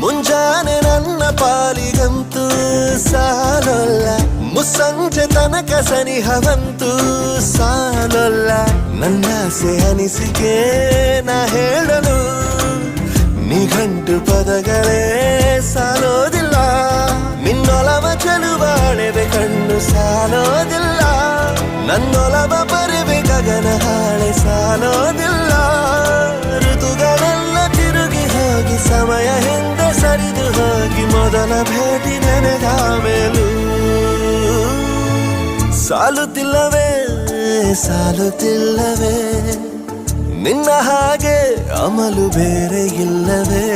ಮುಂಜಾನೆ ನನ್ನ ಪಾಲಿಗಂತೂ ಸಾಲೊಲ್ಲ, ಮುಸ್ಸಂಜೆ ತನಕ ಸನಿಹವಂತೂ ಸಾಲೊಲ್ಲ. ನನ್ನಾಸೆ ಅನಿಸಿಕೆ ನಾ ಹೇಳಲು ನಿಘಂಟು ಪದಗಳೇ ಸಾಲೋದಿಲ್ಲ. ನಿನ್ನೊಲವ ಚೆಲುವಾಳೆವೆ ಕಣ್ಣು ಸಾಲೋದಿಲ್ಲ, ನನ್ನೊಲವ ಬರುವೆ ಗಗನ ಹಾಳೆ ಸಾಲೋದಿಲ್ಲ. ಋತುಗಳೆಲ್ಲ ತಿರುಗಿ ಹೋಗಿ ಸಮಯ ಹಿಂದೆ ಸರಿದು ಹೋಗಿ ಮೊದಲ ಭೇಟಿ ನೆನೆದ ಮೇಲೂ ಸಾಲುತ್ತಿಲ್ಲವೇ ಸಾಲುತ್ತಿಲ್ಲವೇ, ನಿನ್ನ ಹಾಗೆ ಅಮಲು ಬೇರೆ ಇಲ್ಲವೇ.